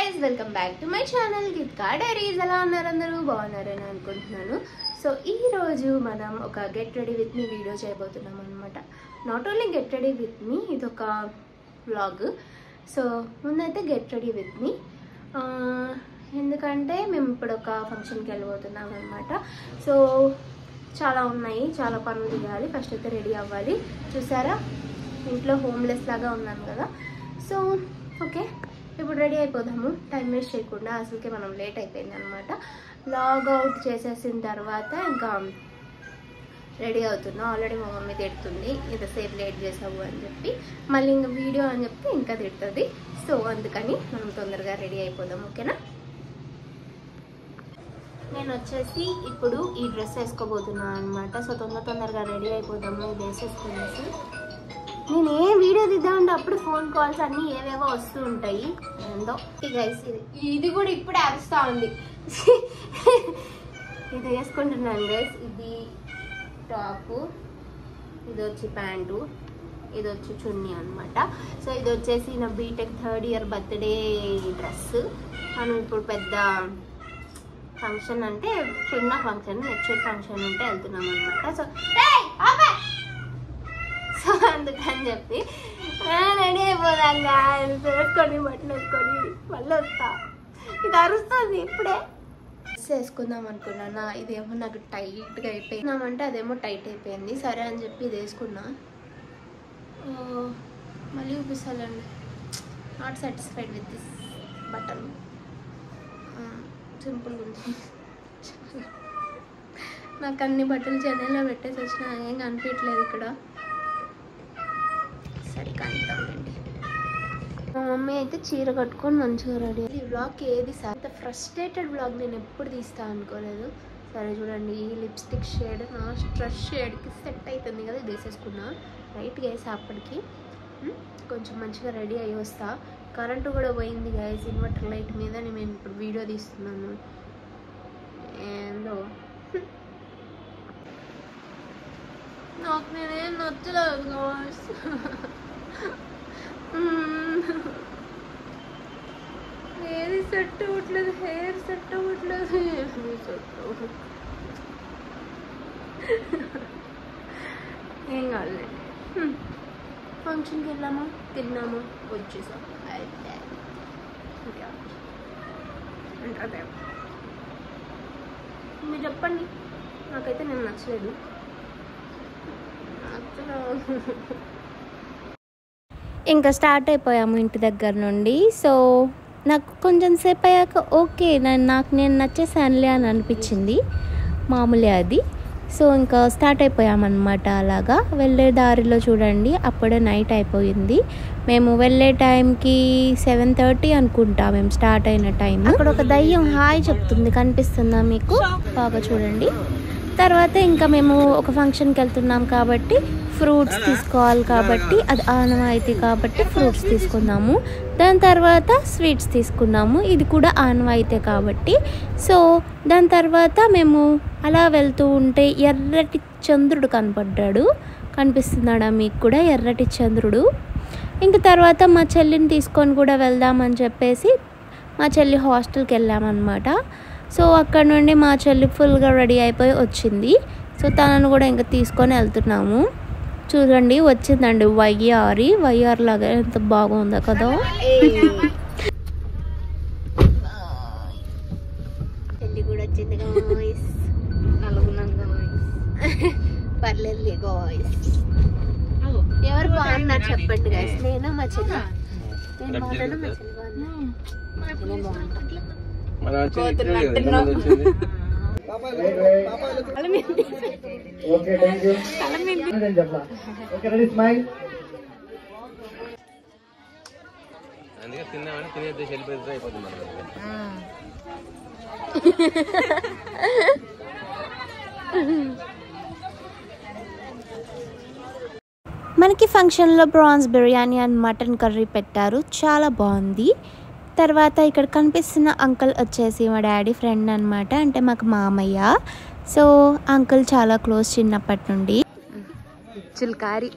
guys, welcome back to my channel Gitka Diaries. ఎలా ఉన్నారు అందరూ బాగున్నారని అనుకుంటున్నాను. సో ఈ రోజు మనం ఒక get ready with me video చేయబోతున్నాం అన్నమాట. Not only get ready with me, ఇది ఒక వ్లాగ్. సో ముందైతే గెట్ రెడీ విత్ మీ, ఎందుకంటే మేము ఇప్పుడు ఒక ఫంక్షన్కి వెళ్ళబోతున్నాం అన్నమాట. సో చాలా ఉన్నాయి, చాలా పనులు చేయాలి. ఫస్ట్ అయితే రెడీ అవ్వాలి. చూసారా, ఇంట్లో హోమ్లెస్ లాగా ఉన్నాను కదా. సో ఓకే, ఇప్పుడు రెడీ అయిపోదాము. టైం వేస్ట్ చేయకుండా, అసలుకే మనం లేట్ అయిపోయింది అనమాట. లాగ్ అవుట్ చేసేసిన తర్వాత ఇంకా రెడీ అవుతున్నా. ఆల్రెడీ మా మమ్మీ తిడుతుంది, ఇంతసేపు లేట్ చేసావు అని చెప్పి. మళ్ళీ ఇంకా వీడియో అని చెప్తే ఇంకా తిడుతుంది. సో అందుకని మనం తొందరగా రెడీ అయిపోదాం, ఓకేనా. నేను వచ్చేసి ఇప్పుడు ఈ డ్రెస్ వేసుకోబోతున్నాను అనమాట. సో తొందరగా రెడీ అయిపోదాము. ఇది వేసేసుకునేసి నేను ఏ వీడియో తీద్దామంటే అప్పుడు ఫోన్ కాల్స్ అన్నీ ఏవేవో వస్తూ ఉంటాయి. ఏందో గైస్, ఇది కూడా ఇప్పుడే అరుస్తూ ఉంది. ఇది వేసుకుంటున్నాను గైస్. ఇది టాపు, ఇది వచ్చి ప్యాంటు, ఇది వచ్చి చున్నీ అనమాట. సో ఇది వచ్చేసి నా BTech 3rd year birthday dress. మనం ఇప్పుడు పెద్ద ఫంక్షన్ అంటే చిన్న ఫంక్షన్, నెక్స్ట్ ఫంక్షన్ ఉంటే వెళ్తున్నాం అనమాట. సో అందుకని చెప్పి రెడీ అయిపోదాం. వేసుకొని బట్టలు వేసుకొని మళ్ళీ వస్తా. ఇది అరుస్తుంది ఇప్పుడే. డ్రెస్ వేసుకుందాం అనుకున్నా, ఇదేమో నాకు టైట్గా అయిపోయిందామంటే అదేమో టైట్ అయిపోయింది. సరే అని చెప్పి ఇది వేసుకున్నా. మళ్ళీ చూపిస్తానండి. Not satisfied with this button. సింపుల్గా ఉంది. నాకు అన్ని బట్టలు చెన్నైలో పెట్టేసి వచ్చినా ఏం కనిపించట్లేదు ఇక్కడ. సరే కనిద్దామండి. మా మమ్మీ అయితే చీర కట్టుకొని మంచిగా రెడీ. ఈ బ్లాగ్ ఏది సార్ అంత ఫ్రస్ట్రేటెడ్ బ్లాగ్ నేను ఎప్పుడు తీస్తా అనుకోలేదు. సరే చూడండి, ఈ లిప్స్టిక్ షేడ్ నా స్ట్రెస్ షేడ్కి సెట్ అవుతుంది కదా. ఇది వేసేసుకున్నా, రైట్గా వేసి అప్పటికి కొంచెం మంచిగా రెడీ అయ్యి వస్తా. కరెంటు కూడా పోయింది గైస్. ఇన్వర్టర్ లైట్ మీద నేను ఇప్పుడు వీడియో తీస్తున్నాను. ఏందో నాకు నేనేం నచ్చలేదు గాయ్స్. ఏది సెట్ అవ్వట్లేదు, హెయిర్ సెట్ అవ్వట్లేదు, ఏది సెట్ అవ్వట్లేదు. ఏం కాదులేండి. ఫంక్షన్కి వెళ్ళామా, తిన్నామా, వచ్చేసాం. అంటే మీరు చెప్పండి, నాకైతే నేను నచ్చలేదు. ఇంకా స్టార్ట్ అయిపోయాము ఇంటి దగ్గర నుండి. సో నాకు కొంచెం సేపు అయ్యాక ఓకే, నేను నచ్చేసానులే అని అనిపించింది. మామూలే అది. సో ఇంకా స్టార్ట్ అయిపోయామన్నమాట. అలాగా వెళ్ళే దారిలో చూడండి, అప్పుడే నైట్ అయిపోయింది. మేము వెళ్ళే టైంకి 7:30 అనుకుంటా మేము స్టార్ట్ అయిన టైం. అక్కడ ఒక దయ్యం హాయ్ చెప్తుంది, కనిపిస్తుందా మీకు? బాగా చూడండి. తర్వాత ఇంకా మేము ఒక ఫంక్షన్కి వెళ్తున్నాం కాబట్టి ఫ్రూట్స్ తీసుకోవాలి, కాబట్టి అది ఆనవాయితీ కాబట్టి ఫ్రూట్స్ తీసుకున్నాము. దాని తర్వాత స్వీట్స్ తీసుకున్నాము, ఇది కూడా ఆనవాయితీ కాబట్టి. సో దాని తర్వాత మేము అలా వెళ్తూ ఉంటే ఎర్రటి చంద్రుడు కనపడ్డాడు. కనిపిస్తున్నాడా మీకు కూడా ఎర్రటి చంద్రుడు? ఇంక తర్వాత మా చెల్లిని తీసుకొని కూడా వెళ్దామని చెప్పేసి మా చెల్లి హాస్టల్కి వెళ్ళామన్నమాట. సో అక్కడ నుండి మా చెల్లి ఫుల్గా రెడీ అయిపోయి వచ్చింది. సో తనను కూడా ఇంకా తీసుకొని వెళ్తున్నాము. చూడండి, వచ్చిందండి వైఆర్ లాగా, ఎంత బాగుందో కదా. చెల్లి కూడా వచ్చింది గాయ్స్. పర్లేదు గాయ్స్. ఎవరు బాగున్నారు చెప్పండి గాయ్స్. నేనా మా చెల్లి? నేను బాగున్నాను, మా చెల్లి బాగున్నా. మనకి ఫంక్షన్లో prawns biryani and mutton curry పెట్టారు, చాలా బాగుంది. తర్వాత ఇక్కడ కనిపిస్తున్న అంకుల్ వచ్చేసి మా డాడీ ఫ్రెండ్ అనమాట, అంటే మాకు మామయ్య. సో అంకుల్ చాలా క్లోజ్ చిన్నప్పటి నుండి. చిల్కారి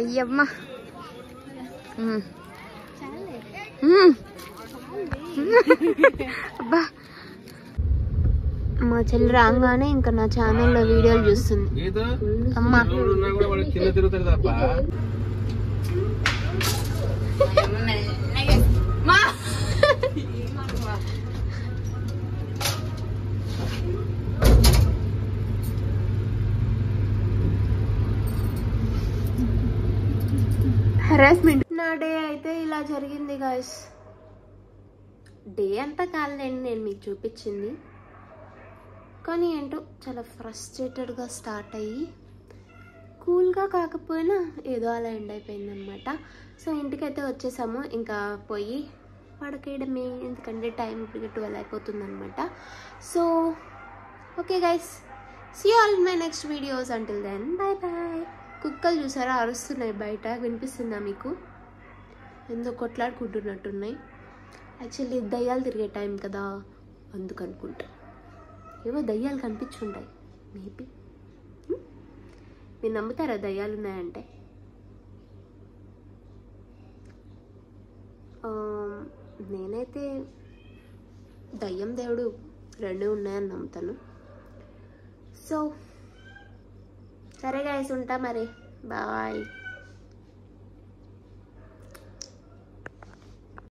అయ్యమ్మ అబ్బా మా చెల్లి రాగానే ఇంకా నా ఛానల్లో వీడియోలు చూస్తుంది. అమ్మా హెరాస్మెంట్. నా డే అయితే ఇలా జరిగింది గాయ్స్. డే అంతా కాలేదండి నేను మీకు చూపించింది, కానీ ఏంటో చాలా ఫ్రస్ట్రేటెడ్గా స్టార్ట్ అయ్యి కూల్గా కాకపోయినా ఏదో అలా ఎండ్ అయిపోయింది అనమాట. సో ఇంటికైతే వచ్చేసాము, ఇంకా పోయి పడుకేయడమే, ఎందుకంటే టైం ఇప్పుడు 12 అయిపోతుంది అనమాట. So okay guys, see all in my next videos. Until then bye bye. కుక్కలు చూసారా అరుస్తున్నాయి బయట, వినిపిస్తుందా మీకు? ఎందుకు కొట్లాడుకుంటున్నట్టున్నాయి. యాక్చువల్లీ దయ్యాలు తిరిగే టైం కదా, అందుకనుకుంటా. ఏవో దయ్యాలు కనిపించుంటాయి మేబీ. మీరు నమ్ముతారా దయ్యాలు ఉన్నాయంటే? నేనైతే దయ్యం దేవుడు రెండు ఉన్నాయని నమ్ముతాను. సో సరే గైస్, ఉంటా మరి, బాయ్.